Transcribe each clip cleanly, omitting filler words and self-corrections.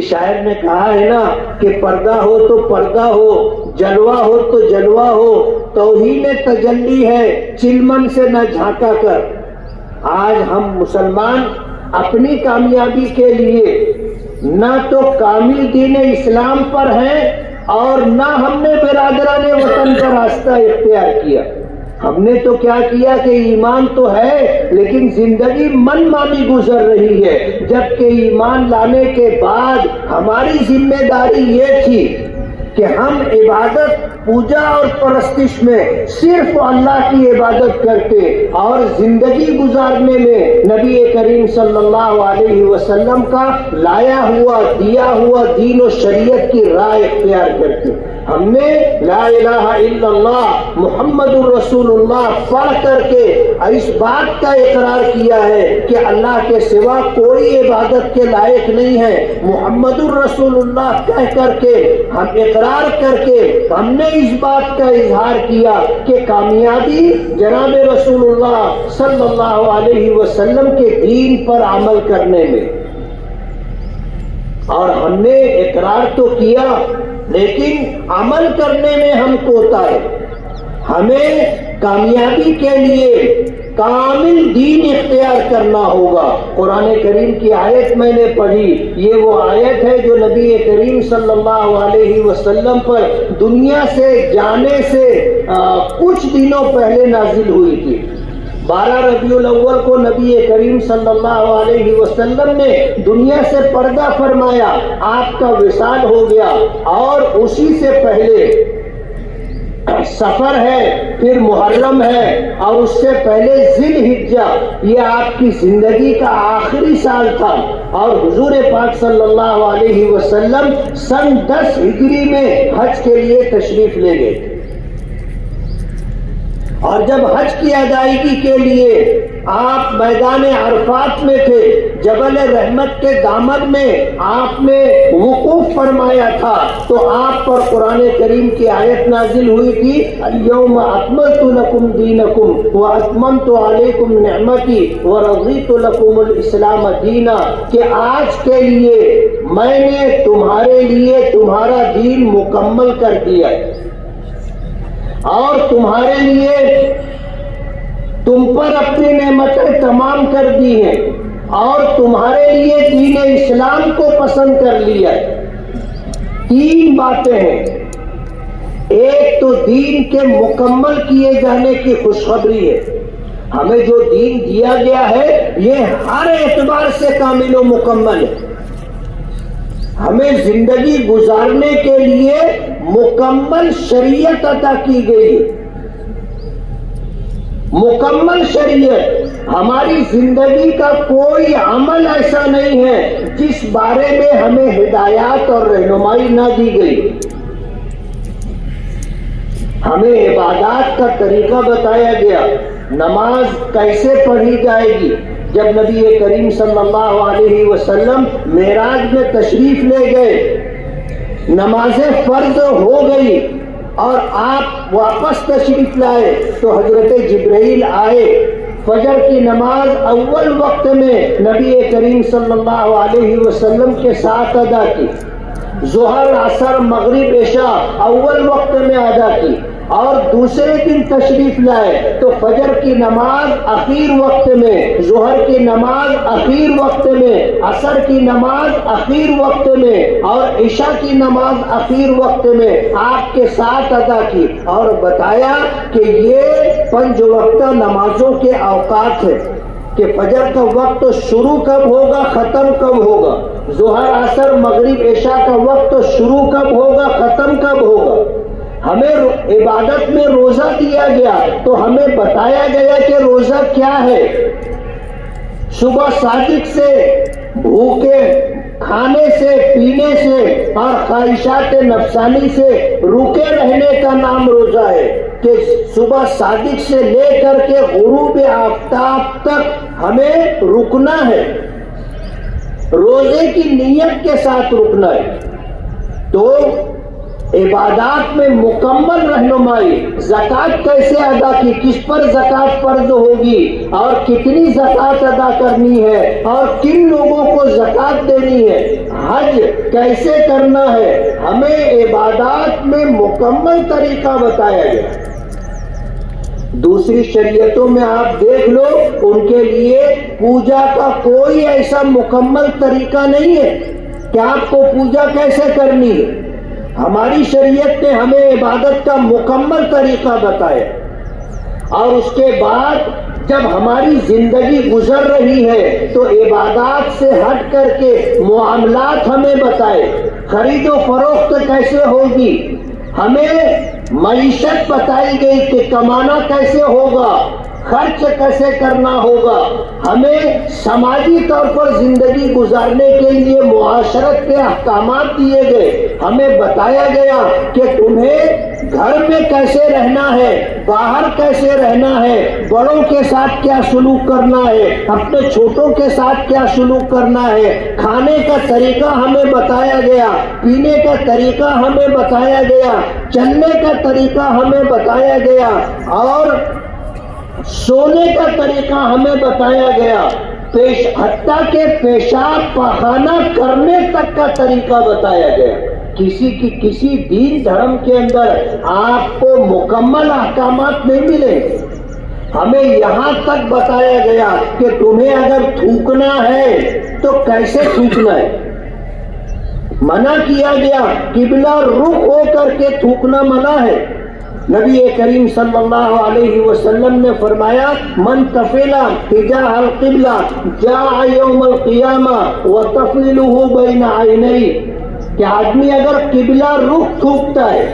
شاعر نے کہا ہے نا کہ پردہ ہو تو پردہ ہو، جلوہ ہو تو جلوہ ہو، توہین تجلی ہے چلمن سے نہ جھانکا کر۔ آج ہم مسلمان اپنی کامیابی کے لیے نہ تو کامل دین اسلام پر ہیں اور نہ ہم نے برادران وطن کا راستہ اختیار کیا۔ ہم نے تو کیا کیا کہ ایمان تو ہے لیکن زندگی من مانی گزر رہی ہے، جبکہ ایمان لانے کے بعد ہماری ذمہ داری یہ تھی کہ ہم عبادت پوجا اور پرستش میں صرف اللہ کی عبادت کرتے اور زندگی گزارنے میں نبی کریم صلی اللہ علیہ وسلم کا لایا ہوا دیا ہوا دین و شریعت کی راہ اختیار کرتے۔ ہم نے لا الہ الا اللہ محمد الرسول اللہ پڑھ کر کے اس بات کا اقرار کیا ہے کہ اللہ کے سوا کوئی عبادت کے لائق نہیں ہے، محمد الرسول اللہ کہہ کر کے ہم اقرار کر کے ہم نے اس بات کا اظہار کیا کہ کامیابی جناب رسول اللہ صلی اللہ علیہ وسلم کے دین پر عمل کرنے میں، اور ہم نے اقرار تو کیا لیکن عمل کرنے میں ہم کوتا ہے۔ ہمیں کامیابی کے لیے کامل دین اختیار کرنا ہوگا۔ قرآن کریم کی آیت میں نے پڑھی، یہ وہ آیت ہے جو نبی کریم صلی اللہ علیہ وسلم پر دنیا سے جانے سے کچھ دنوں پہلے نازل ہوئی تھی۔ 12 ربیع الاول کو نبی کریم صلی اللہ علیہ وسلم نے دنیا سے پردہ فرمایا، آپ کا وصال ہو گیا، اور اسی سے پہلے سفر ہے، پھر محرم ہے، اور اس سے پہلے ذی الحجہ، یہ آپ کی زندگی کا آخری سال تھا، اور حضور پاک صلی اللہ علیہ وسلم سن 10 ہجری میں حج کے لیے تشریف لے گئے، اور جب حج کی ادائیگی کے لیے آپ میدان عرفات میں تھے، جبل رحمت کے دامن میں آپ نے وقوف فرمایا تھا، تو آپ پر قرآن کریم کی آیت نازل ہوئی تھی، اليوم اکملت لکم دینکم واتممت علیکم نعمتی ورضیت لکم الاسلام دینا، کہ آج کے لیے میں نے تمہارے لیے تمہارا دین مکمل کر دیا اور تمہارے لیے تم پر اپنی نعمتیں تمام کر دی ہیں اور تمہارے لیے دین اسلام کو پسند کر لیا ہے۔ 3 باتیں ہیں، ایک تو دین کے مکمل کیے جانے کی خوشخبری ہے، ہمیں جو دین دیا گیا ہے یہ ہر اعتبار سے کامل و مکمل ہے، ہمیں زندگی گزارنے کے لیے مکمل شریعت عطا کی گئی ہے، مکمل شریعت۔ ہماری زندگی کا کوئی عمل ایسا نہیں ہے جس بارے میں ہمیں ہدایات اور رہنمائی نہ دی گئی۔ ہمیں عبادات کا طریقہ بتایا گیا، نماز کیسے پڑھی جائے گی۔ جب نبی کریم صلی اللہ علیہ وسلم معراج میں تشریف لے گئے، نمازیں فرض ہو گئی اور آپ واپس تشریف لائے تو حضرت جبرائیل آئے، فجر کی نماز اول وقت میں نبی کریم صلی اللہ علیہ وسلم کے ساتھ ادا کی، ظہر عصر مغرب عشاء اول وقت میں ادا کی، اور دوسرے دن تشریف لائے تو فجر کی نماز اخیر وقت میں، ظہر کی نماز اخیر وقت میں، عصر کی نماز اخیر وقت میں، اور عشاء کی نماز اخیر وقت میں آپ کے ساتھ ادا کی، اور بتایا کہ یہ 5 وقتہ نمازوں کے اوقات ہیں کہ فجر کا وقت شروع کب ہوگا ختم کب ہوگا، ظہر عصر مغرب عشاء کا وقت شروع کب ہوگا ختم کب ہوگا۔ ہمیں عبادت میں روزہ دیا گیا تو ہمیں بتایا گیا کہ روزہ کیا ہے، صبح صادق سے، بھوکے کھانے سے پینے سے اور خواہشات نفسانی سے رکے رہنے کا نام روزہ ہے، کہ صبح صادق سے لے کر کے غروب آفتاب تک ہمیں رکنا ہے، روزے کی نیت کے ساتھ رکنا ہے۔ تو عبادات میں مکمل رہنمائی، زکوٰۃ کیسے ادا کی، کس پر زکوٰۃ فرض ہوگی اور کتنی زکوٰۃ ادا کرنی ہے اور کن لوگوں کو زکوٰۃ دینی ہے، حج کیسے کرنا ہے، ہمیں عبادات میں مکمل طریقہ بتایا گیا۔ دوسری شریعتوں میں آپ دیکھ لو، ان کے لیے پوجا کا کوئی ایسا مکمل طریقہ نہیں ہے کہ آپ کو پوجا کیسے کرنی ہے۔ ہماری شریعت نے ہمیں عبادت کا مکمل طریقہ بتایا، اور اس کے بعد جب ہماری زندگی گزر رہی ہے تو عبادات سے ہٹ کر کے معاملات ہمیں بتائے، خرید و فروخت کیسے ہوگی، ہمیں معیشت بتائی گئی کہ کمانا کیسے ہوگا، خرچ کیسے کرنا ہوگا، ہمیں سماجی طور پر زندگی گزارنے کے لیے معاشرت کے احکامات دیے گئے، ہمیں بتایا گیا کہ تمہیں گھر میں کیسے رہنا ہے، باہر کیسے رہنا ہے، بڑوں کے ساتھ کیا سلوک کرنا ہے، اپنے چھوٹوں کے ساتھ کیا سلوک کرنا ہے، کھانے کا طریقہ ہمیں بتایا گیا، پینے کا طریقہ ہمیں بتایا گیا، چلنے کا طریقہ ہمیں بتایا گیا، اور سونے کا طریقہ ہمیں بتایا گیا، حتیٰ کہ پیشاب پخانہ کرنے تک کا طریقہ بتایا گیا۔ کسی دین دھرم کے اندر آپ کو مکمل احکامات نہیں ملیں گے۔ ہمیں یہاں تک بتایا گیا کہ تمہیں اگر تھوکنا ہے تو کیسے تھوکنا ہے، منع کیا گیا، قبلہ رخ ہو کر کے تھوکنا منع ہے۔ نبی کریم صلی اللہ علیہ وسلم نے فرمایا، من تفل تجاہ القبلہ جاء یوم القیامہ وتفلہ بین عینیہ، کہ آدمی اگر قبلہ رخ تھوکتا ہے،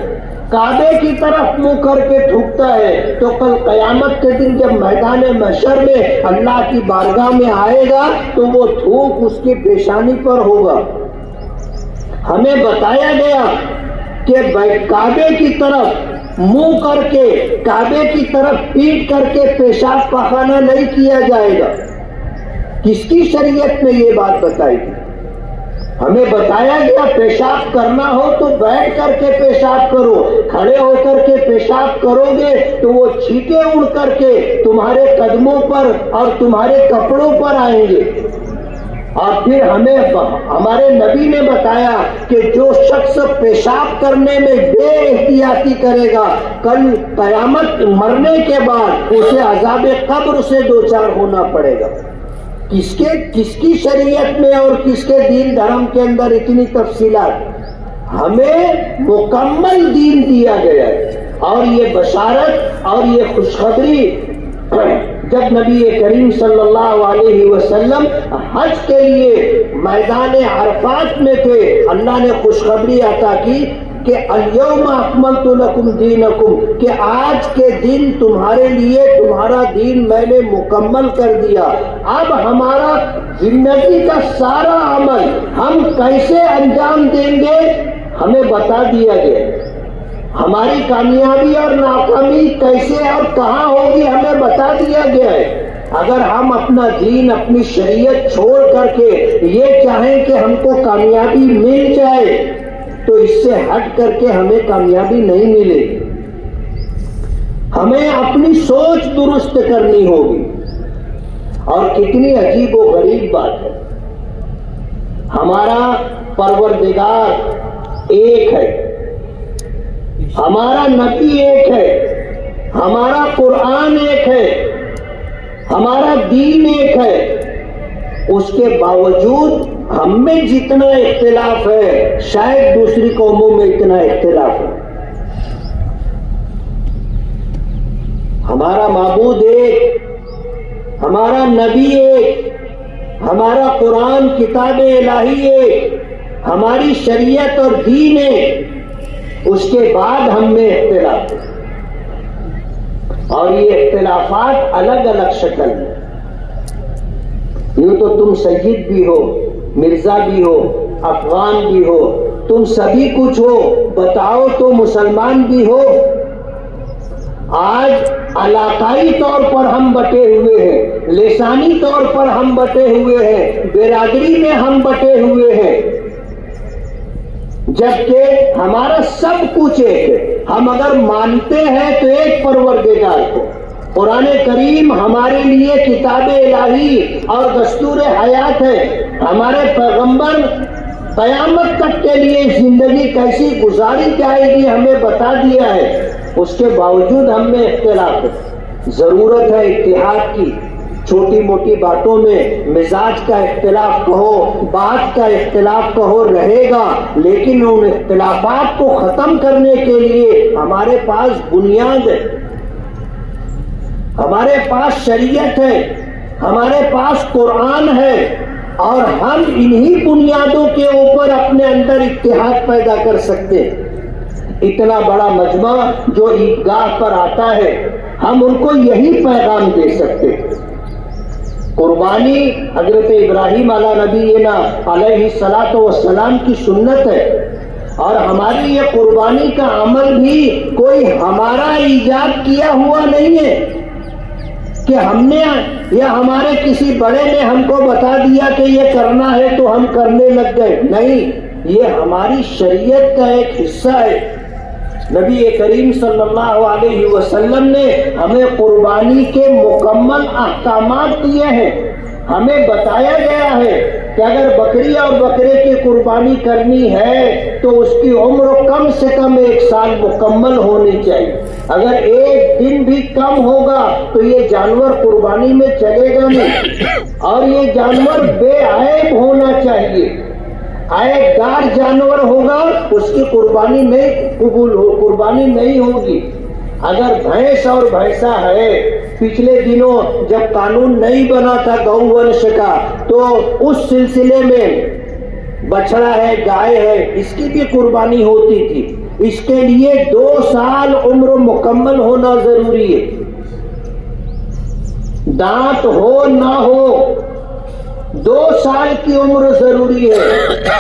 کعبے کی طرف منہ کر کے تھوکتا ہے، تو کل قیامت کے دن جب میدان محشر میں اللہ کی بارگاہ میں آئے گا تو وہ تھوک اس کی پیشانی پر ہوگا۔ ہمیں بتایا گیا کہ کعبے کی طرف منہ کر کے، کعبے کی طرف پیٹ کر کے پیشاب پخانہ نہیں کیا جائے گا۔ کس کی شریعت میں یہ بات بتائی گئی؟ ہمیں بتایا گیا پیشاب کرنا ہو تو بیٹھ کر کے پیشاب کرو، کھڑے ہو کر کے پیشاب کرو گے تو وہ چھینٹے اڑ کر کے تمہارے قدموں پر اور تمہارے کپڑوں پر آئیں گے۔ اور پھر ہمارے نبی نے بتایا کہ جو شخص پیشاب کرنے میں بے احتیاطی کرے گا، کل قیامت مرنے کے بعد اسے عذاب قبر سے دوچار ہونا پڑے گا۔ کس کی شریعت میں اور کس کے دین دھرم کے اندر اتنی تفصیلات؟ ہمیں مکمل دین دیا گیا ہے، اور یہ بشارت اور یہ خوشخبری جب نبی کریم صلی اللہ علیہ وسلم حج کے لیے میدان عرفات میں تھے، اللہ نے خوشخبری عطا کی کہ الیوم اکملت لکم دینکم، کہ آج کے دن تمہارے لیے تمہارا دین میں نے مکمل کر دیا۔ اب ہمارا زندگی کا سارا عمل ہم کیسے انجام دیں گے ہمیں بتا دیا گیا، ہماری کامیابی اور ناکامی کیسے اور کہاں ہوگی ہمیں بتا دیا گیا ہے۔ اگر ہم اپنا دین، اپنی شریعت چھوڑ کر کے یہ چاہیں کہ ہم کو کامیابی مل جائے تو اس سے ہٹ کر کے ہمیں کامیابی نہیں ملے گی۔ ہمیں اپنی سوچ درست کرنی ہوگی۔ اور کتنی عجیب و غریب بات ہے، ہمارا پروردگار ایک ہے، ہمارا نبی ایک ہے، ہمارا قرآن ایک ہے، ہمارا دین ایک ہے، اس کے باوجود ہم میں جتنا اختلاف ہے شاید دوسری قوموں میں اتنا اختلاف ہے۔ ہمارا معبود ایک، ہمارا نبی ایک، ہمارا قرآن کتاب الہی ایک، ہماری شریعت اور دین ایک، اس کے بعد ہم میں اختلاف ہے، اور یہ اختلافات الگ الگ شکل میں۔ یوں تو تم سید بھی ہو، مرزا بھی ہو، افغان بھی ہو، تم سبھی کچھ ہو، بتاؤ تو مسلمان بھی ہو۔ آج علاقائی طور پر ہم بٹے ہوئے ہیں، لسانی طور پر ہم بٹے ہوئے ہیں، برادری میں ہم بٹے ہوئے ہیں، جبکہ ہمارا سب کچھ ایک ہے۔ ہم اگر مانتے ہیں تو ایک پروردگار کو۔ قرآن کریم ہمارے لیے کتاب الہی اور دستور حیات ہے، ہمارے پیغمبر قیامت تک کے لیے زندگی کیسی گزاری جائے گی ہمیں بتا دیا ہے، اس کے باوجود ہم میں اختلاف ہے۔ ضرورت ہے اتحاد کی، چھوٹی موٹی باتوں میں مزاج کا اختلاف کہو، بات کا اختلاف کہو، رہے گا، لیکن ان اختلافات کو ختم کرنے کے لیے ہمارے پاس بنیاد ہے، ہمارے پاس شریعت ہے، ہمارے پاس قرآن ہے، اور ہم انہی بنیادوں کے اوپر اپنے اندر اتحاد پیدا کر سکتے ہیں۔ اتنا بڑا مجمع جو عیدگاہ پر آتا ہے، ہم ان کو یہی پیغام دے سکتے ہیں۔ قربانی حضرت ابراہیم علیہ نبینا علیہ الصلاۃ والسلام کی سنت ہے، اور ہماری یہ قربانی کا عمل بھی کوئی ہمارا ایجاد کیا ہوا نہیں ہے کہ ہم نے یا ہمارے کسی بڑے نے ہم کو بتا دیا کہ یہ کرنا ہے تو ہم کرنے لگ گئے، نہیں، یہ ہماری شریعت کا ایک حصہ ہے۔ نبی کریم صلی اللہ علیہ وسلم نے ہمیں قربانی کے مکمل احکامات دیے ہیں، ہمیں بتایا گیا ہے کہ اگر بکری اور بکرے کی قربانی کرنی ہے تو اس کی عمر کم سے کم 1 سال مکمل ہونی چاہیے، اگر 1 دن بھی کم ہوگا تو یہ جانور قربانی میں چلے گا نہیں، اور یہ جانور بے عیب ہونا چاہیے۔ عیب دار جانور ہوگا اس کی قربانی نہیں قبول ہو، قربانی نہیں ہوگی۔ اگر بھینس اور بھینسا ہے، پچھلے دنوں جب قانون نہیں بنا تھا گو ونش کا، تو اس سلسلے میں بچڑا ہے، گائے ہے، اس کی بھی قربانی ہوتی تھی۔ اس کے لیے 2 سال عمر مکمل ہونا ضروری ہے، دانت ہو نہ ہو 2 سال کی عمر ضروری ہے۔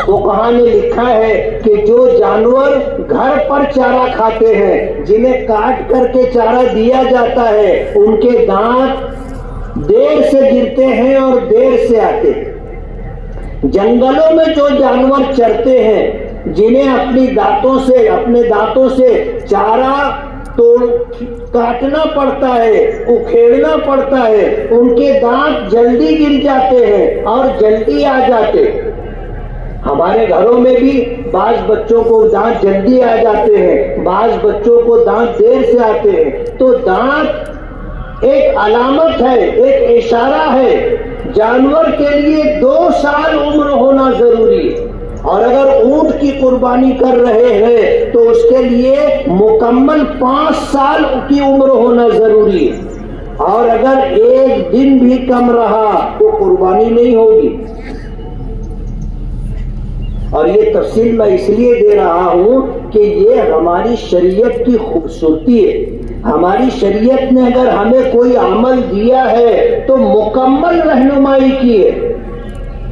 فقہا نے لکھا ہے کہ جو جانور گھر پر چارہ کھاتے ہیں، جنہیں کاٹ کر کے چارہ دیا جاتا ہے، ان کے دانت دیر سے گرتے ہیں اور دیر سے آتے ہیں۔ جنگلوں میں جو جانور چرتے ہیں، جنہیں اپنے دانتوں سے چارہ کاٹنا پڑتا ہے، اکھیڑنا پڑتا ہے، ان کے دانت جلدی گر جاتے ہیں اور جلدی آ جاتے ہیں۔ ہمارے گھروں میں بھی بعض بچوں کو دانت جلدی آ جاتے ہیں، بعض بچوں کو دانت دیر سے آتے ہیں۔ تو دانت ایک علامت ہے، ایک اشارہ ہے۔ جانور کے لیے 2 سال عمر ہونا ضروری ہے، اور اگر اونٹ کی قربانی کر رہے ہیں تو اس کے لیے مکمل 5 سال کی عمر ہونا ضروری ہے، اور اگر 1 دن بھی کم رہا تو قربانی نہیں ہوگی۔ اور یہ تفصیل میں اس لیے دے رہا ہوں کہ یہ ہماری شریعت کی خوبصورتی ہے۔ ہماری شریعت نے اگر ہمیں کوئی عمل دیا ہے تو مکمل رہنمائی کی ہے،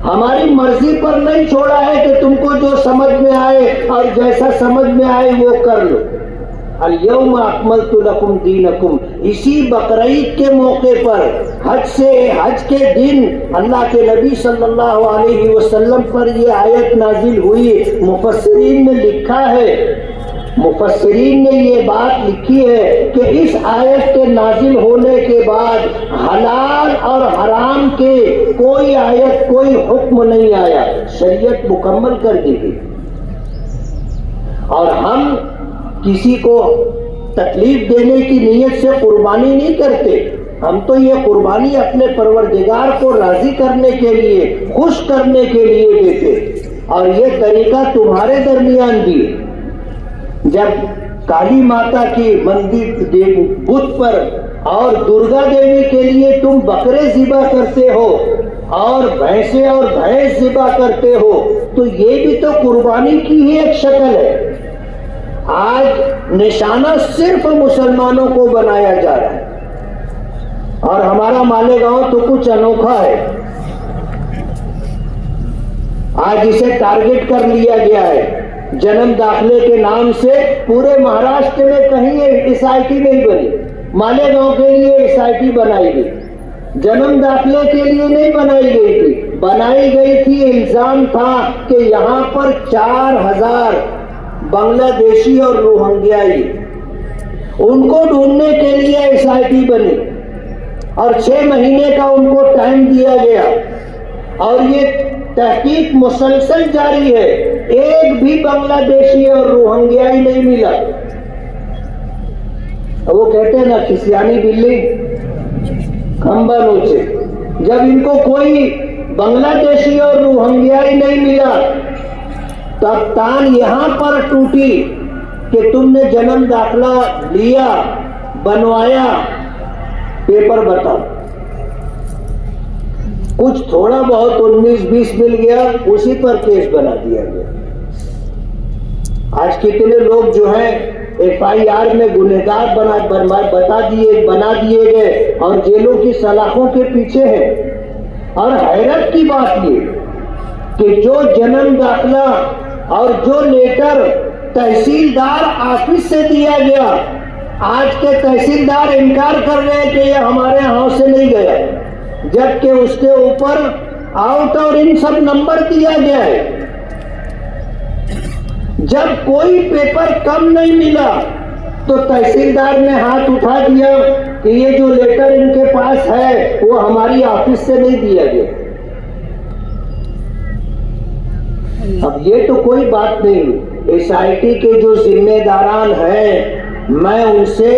ہماری مرضی پر نہیں چھوڑا ہے کہ تم کو جو سمجھ میں آئے اور جیسا سمجھ میں آئے وہ کر لو۔ الیوم اکملت لکم دینکم، اسی بقرعید کے موقع پر حج کے دن اللہ کے نبی صلی اللہ علیہ وسلم پر یہ آیت نازل ہوئی۔ مفسرین نے لکھا ہے، مفسرین نے یہ بات لکھی ہے کہ اس آیت کے نازل ہونے کے بعد حلال اور حرام کے کوئی آیت، کوئی حکم نہیں آیا، شریعت مکمل کر دی گئی۔ اور ہم کسی کو تکلیف دینے کی نیت سے قربانی نہیں کرتے، ہم تو یہ قربانی اپنے پروردگار کو راضی کرنے کے لیے، خوش کرنے کے لیے دیتے۔ اور یہ طریقہ تمہارے درمیان بھی ہے۔ جب کالی ماتا کی مندر بت پر اور درگا دیوی کے لیے تم بکرے ذبح کرتے ہو اور بھینسیں اور بھینس ذبح کرتے ہو، تو یہ بھی تو قربانی کی ہی ایک شکل ہے۔ آج نشانہ صرف مسلمانوں کو بنایا جا رہا ہے، اور ہمارا مالیگاؤں تو کچھ انوکھا ہے۔ آج اسے ٹارگٹ کر لیا گیا ہے۔ جنم داخلے کے نام سے پورے مہاراشٹر میں کہیں ایس آئی ٹی نہیں بنی، مالیگاؤں کے لیے ایس آئی ٹی بنائی گئی، جنم داخلے کے لیے نہیں بنائی گئی تھی، بنائی گئی تھی۔ الزام تھا کہ یہاں پر 4000 بنگلہ دیشی اور روہنگیائی، ان کو ڈھونڈنے کے لیے ایس آئی ٹی بنی، اور 6 مہینے کا ان کو ٹائم دیا گیا، اور یہ تحقیق مسلسل جاری ہے، ایک بھی بنگلہ دیشی اور روہنگیائی نہیں ملا۔ وہ کہتے ہیں نا کھسیانی بلی کھمبا نوچے، جب ان کو کوئی بنگلہ دیشی اور روہنگیائی نہیں ملا تب تان یہاں پر ٹوٹی کہ تم نے جنم داخلہ لیا، بنوایا، پیپر بتاؤ۔ کچھ تھوڑا بہت 19-20 مل گیا، اسی پر کیس بنا دیا گیا۔ آج کتنے لوگ جو ہیں FIR میں گنہگار بنا دیے گئے اور جیلوں کی سلاخوں کے پیچھے ہیں۔ اور حیرت کی بات یہ کہ جو جنم داخلہ اور جو لیٹر تحصیلدار آفس سے دیا گیا، آج کے تحصیلدار انکار کر رہے ہیں کہ یہ ہمارے ہاں سے نہیں گیا، جبکہ اس کے اوپر آؤٹ اور ان سب نمبر دیا گیا ہے۔ جب کوئی پیپر کم نہیں ملا تو تحصیلدار نے ہاتھ اٹھا دیا کہ یہ جو لیٹر ان کے پاس ہے وہ ہماری آفس سے نہیں دیا گیا۔ اب یہ تو کوئی بات نہیں، SIT کے جو ذمہ داران ہیں میں ان سے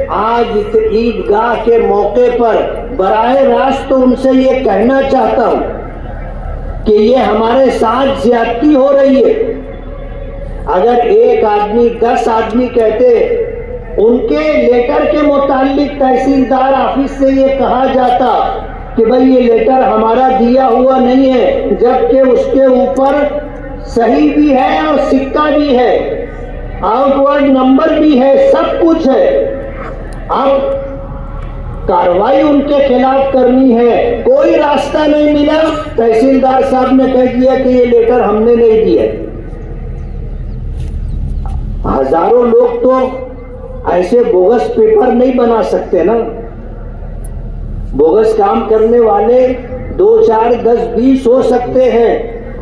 آج عیدگاہ کے موقع پر براہ راست تو ان سے یہ کہنا چاہتا ہوں کہ یہ ہمارے ساتھ زیادتی ہو رہی ہے۔ اگر ایک آدمی 10 آدمی کہتے ان کے لیٹر کے متعلق تحصیلدار آفس سے یہ کہا جاتا کہ بھئی یہ لیٹر ہمارا دیا ہوا نہیں ہے، جبکہ اس کے اوپر صحیح بھی ہے اور سکہ بھی ہے، آؤٹ ورڈ نمبر بھی ہے، سب کچھ ہے، اب کارروائی ان کے خلاف کرنی ہے، کوئی راستہ نہیں ملا، تحصیلدار صاحب نے کہہ دیا کہ یہ لیٹر ہم نے نہیں دیا۔ ہزاروں لوگ تو ایسے بوگس پیپر نہیں بنا سکتے نا، بوگس کام کرنے والے 2 4 10 20 ہو سکتے ہیں،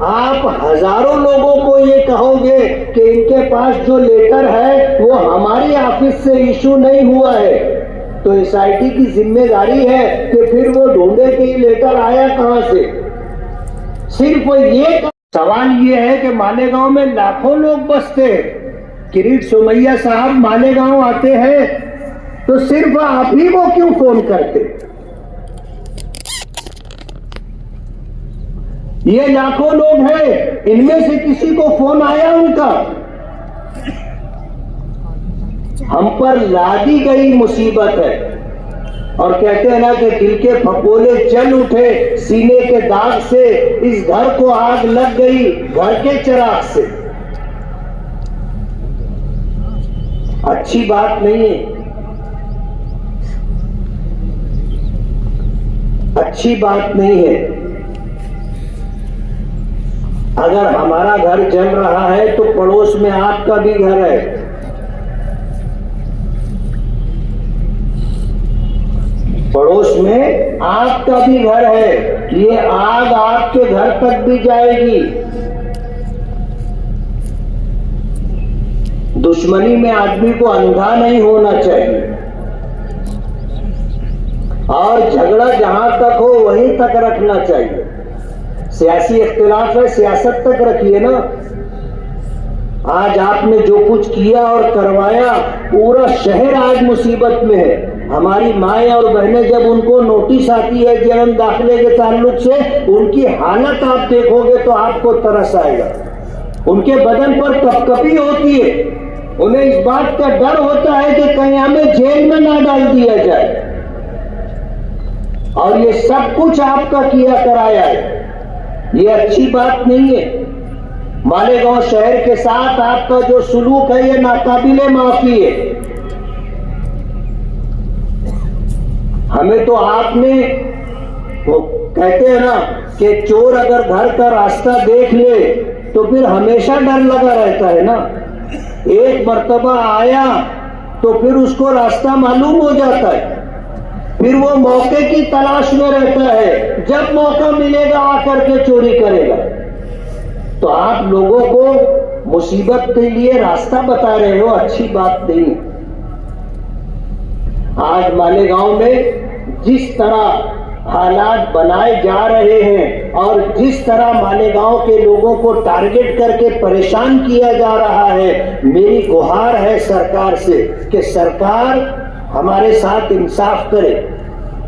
آپ ہزاروں لوگوں کو یہ کہو گے کہ ان کے پاس جو لیٹر ہے وہ ہماری آفس سے ایشو نہیں ہوا ہے، تو SIT کی ذمہ داری ہے کہ پھر وہ ڈھونڈے کہ یہ لیٹر آیا کہاں سے۔ صرف یہ سوال یہ ہے کہ مالیگاؤں میں لاکھوں لوگ بستے ہیں، کریٹ سومیا صاحب مالیگاؤں آتے ہیں تو صرف آپ ہی وہ کیوں فون کرتے؟ یہ لاکھوں لوگ ہیں، ان میں سے کسی کو فون آیا ان کا؟ ہم پر لادی گئی مصیبت ہے، اور کہتے ہیں نا کہ دل کے پھپولے چل اٹھے سینے کے داغ سے، اس گھر کو آگ لگ گئی گھر کے چراغ سے۔ اچھی بات نہیں ہے، اچھی بات نہیں ہے۔ اگر ہمارا گھر جل رہا ہے تو پڑوس میں آپ کا بھی گھر ہے، پڑوس میں آپ کا بھی گھر ہے، یہ آگ آپ کے گھر تک بھی جائے گی۔ دشمنی میں آدمی کو اندھا نہیں ہونا چاہیے، اور جھگڑا جہاں تک ہو وہیں تک رکھنا چاہیے۔ سیاسی اختلاف ہے، سیاست تک رکھیے نا۔ آج آپ نے جو کچھ کیا اور کروایا، پورا شہر آج مصیبت میں ہے۔ ہماری مائیں اور بہنیں جب ان کو نوٹس آتی ہے جنم داخلے کے تعلق سے، ان کی حالت آپ دیکھو گے تو آپ کو ترس آئے گا۔ ان کے بدن پر کپکپی ہوتی ہے، انہیں اس بات کا ڈر ہوتا ہے کہ کہیں ہمیں جیل میں نہ ڈال دیا جائے، اور یہ سب کچھ آپ کا کیا کرایا ہے، یہ اچھی بات نہیں ہے۔ مالیگاؤں شہر کے ساتھ آپ کا جو سلوک ہے یہ ناقابل معافی ہے۔ ہمیں تو آپ نے، وہ کہتے ہیں نا کہ چور اگر گھر کا راستہ دیکھ لے تو پھر ہمیشہ ڈر لگا رہتا ہے نا۔ ایک مرتبہ آیا تو پھر اس کو راستہ معلوم ہو جاتا ہے، پھر وہ موقع کی تلاش میں رہتا ہے، جب موقع ملے گا آ کر کے چوری کرے گا۔ تو آپ لوگوں کو مصیبت کے لیے راستہ بتا رہے ہو، اچھی بات نہیں۔ آج مالیگاؤں میں جس طرح حالات بنائے جا رہے ہیں اور جس طرح مالیگاؤں کے لوگوں کو ٹارگٹ کر کے پریشان کیا جا رہا ہے، میری گہار ہے سرکار سے کہ سرکار ہمارے ساتھ انصاف کرے،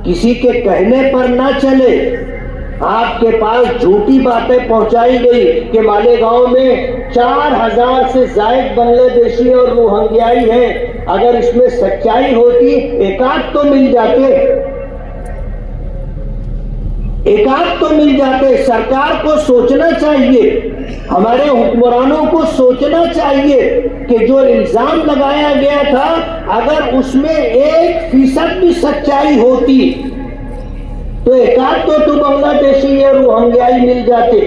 کسی کے کہنے پر نہ چلے۔ آپ کے پاس جھوٹی باتیں پہنچائی گئی کہ مالیگاؤں میں 4000 سے زائد بنگلہ دیشی اور روہنگیائی ہیں، اگر اس میں سچائی ہوتی ایک آدھ تو مل جاتے، ایک آدھ تو مل جاتے۔ سرکار کو سوچنا چاہیے، ہمارے حکمرانوں کو سوچنا چاہیے کہ جو الزام لگایا گیا تھا اگر اس میں 1% بھی سچائی ہوتی تو ایک آدھ تو بنگلہ دیشی یا روہنگیائی مل جاتے۔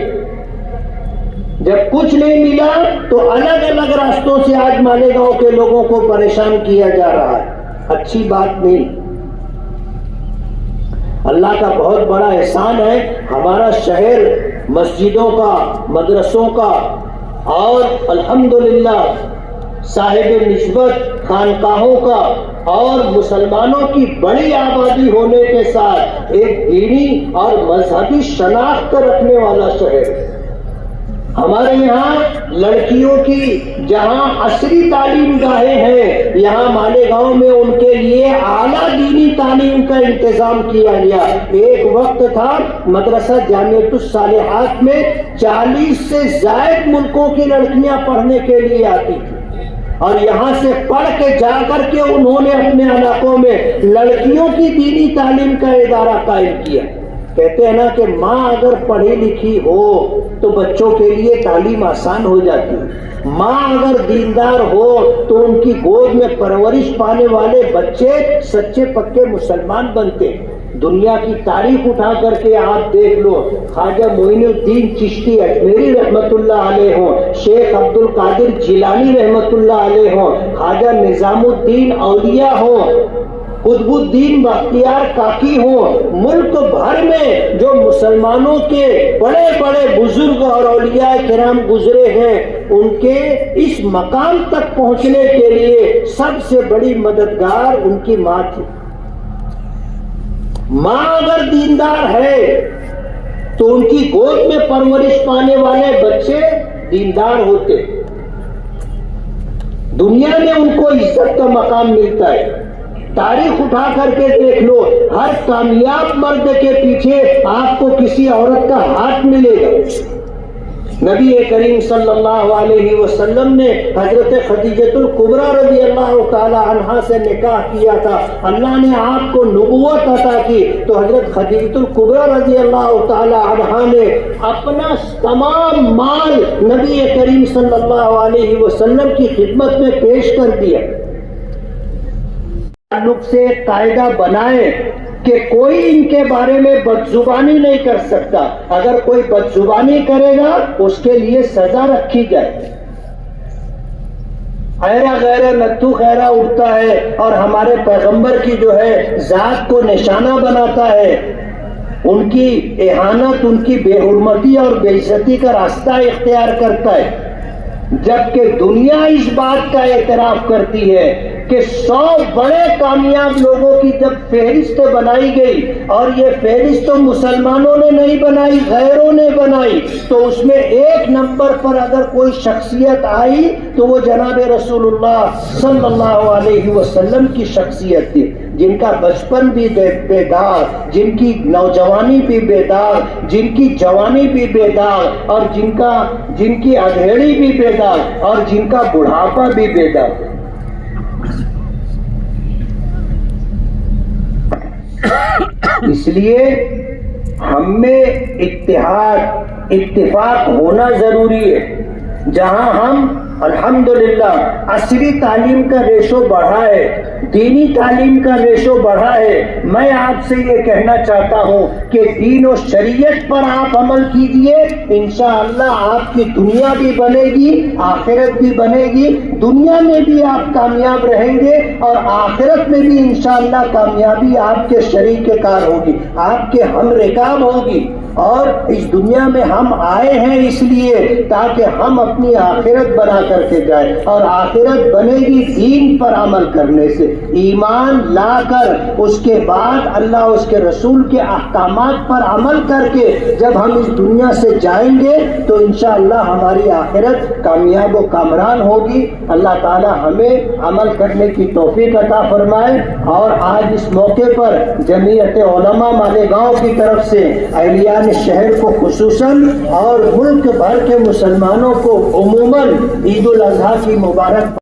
جب کچھ نہیں ملا تو الگ الگ راستوں سے آج مالیگاؤں کے لوگوں کو پریشان کیا جا رہا ہے، اچھی بات نہیں۔ اللہ کا بہت بڑا احسان ہے، ہمارا شہر مسجدوں کا، مدرسوں کا اور الحمدللہ صاحب نسبت خانقاہوں کا اور مسلمانوں کی بڑی آبادی ہونے کے ساتھ ایک دینی اور مذہبی شناخت رکھنے والا شہر۔ ہمارے یہاں لڑکیوں کی جہاں عصری تعلیم گاہیں ہیں، یہاں مالیگاؤں میں ان کے لیے اعلیٰ دینی تعلیم کا انتظام کیا گیا۔ ایک وقت تھا مدرسہ جامعۃ الصالحات میں 40 سے زائد ملکوں کی لڑکیاں پڑھنے کے لیے آتی تھی، اور یہاں سے پڑھ کے جا کر کے انہوں نے اپنے علاقوں میں لڑکیوں کی دینی تعلیم کا ادارہ قائم کیا۔ کہتے ہیں نا کہ ماں اگر پڑھی لکھی ہو تو بچوں کے لیے تعلیم آسان ہو جاتی ہے، ماں اگر دیندار ہو تو ان کی گود میں پرورش پانے والے بچے سچے پکے مسلمان بنتے۔ دنیا کی تاریخ اٹھا کر کے آپ دیکھ لو، خواجہ معین الدین چشتی اجمیری رحمت اللہ علیہ ہوں، شیخ عبد القادر جیلانی رحمت اللہ علیہ ہوں، خواجہ نظام الدین اولیاء ہوں، قطب الدین بختیار کاکی ہوں، ملک بھر میں جو مسلمانوں کے بڑے بڑے بزرگ اور اولیاء کرام گزرے ہیں، ان کے اس مقام تک پہنچنے کے لیے سب سے بڑی مددگار ان کی ماں تھی۔ ماں اگر دیندار ہے تو ان کی گود میں پرورش پانے والے بچے دیندار ہوتے، دنیا میں ان کو عزت کا مقام ملتا ہے۔ تاریخ اٹھا کر کے دیکھ لو، ہر کامیاب مرد کے پیچھے آپ کو کسی عورت کا ہاتھ ملے گا۔ نبی کریم صلی اللہ علیہ وسلم نے حضرت خدیجۃ الکبریٰ رضی اللہ تعالی عنہا سے نکاح کیا تھا، اللہ نے آپ کو نبوت عطا کی تو حضرت خدیجۃ الکبریٰ رضی اللہ تعالی عنہا نے اپنا تمام مال نبی کریم صلی اللہ علیہ وسلم کی خدمت میں پیش کر دیا۔ تعلق سے ایک قاعدہ بنائے کہ کوئی ان کے بارے میں بدزبانی نہیں کر سکتا، اگر کوئی بدزبانی کرے گا اس کے لیے سزا رکھی جائے۔ خیرہ غیرہ نتھو خیرہ اٹھتا ہے اور ہمارے پیغمبر کی جو ہے ذات کو نشانہ بناتا ہے، ان کی اہانت، ان کی بے حرمتی اور بے عزتی کا راستہ اختیار کرتا ہے، جبکہ دنیا اس بات کا اعتراف کرتی ہے کہ 100 بڑے کامیاب لوگوں کی جب فہرست بنائی گئی، اور یہ فہرست تو مسلمانوں نے نہیں بنائی، غیروں نے بنائی، تو اس میں 1 نمبر پر اگر کوئی شخصیت آئی تو وہ جناب رسول اللہ صلی اللہ علیہ وسلم کی شخصیت تھی، جن کا بچپن بھی بیدار، جن کی نوجوانی بھی بیدار، جن کی جوانی بھی بیدار، اور جن کی ادھیڑی بھی بیدار، اور جن کا بڑھاپا بھی بیدار۔ اس لیے ہم میں اتفاق ہونا ضروری ہے۔ جہاں ہم الحمدللہ عصری تعلیم کا ریشو بڑھا ہے، دینی تعلیم کا ریشو بڑھا ہے، میں آپ سے یہ کہنا چاہتا ہوں کہ دین و شریعت پر آپ عمل کیجئے، انشاءاللہ آپ کی دنیا بھی بنے گی، آخرت بھی بنے گی، دنیا میں بھی آپ کامیاب رہیں گے اور آخرت میں بھی انشاءاللہ کامیابی آپ کے شریک کار ہوگی، آپ کے ہم رکاب ہوگی۔ اور اس دنیا میں ہم آئے ہیں اس لیے تاکہ ہم اپنی آخرت بنا کر کے جائیں، اور آخرت بنے گی دین پر عمل کرنے سے، ایمان لا کر اس کے بعد اللہ اس کے رسول کے احکامات پر عمل کر کے جب ہم اس دنیا سے جائیں گے تو انشاءاللہ ہماری آخرت کامیاب و کامران ہوگی۔ اللہ تعالی ہمیں عمل کرنے کی توفیق عطا فرمائے۔ اور آج اس موقع پر جمعیت علماء مالیگاؤں کی طرف سے اہلیان شہر کو خصوصاً اور ملک بھر کے مسلمانوں کو عموماً عید الاضحیٰ کی مبارک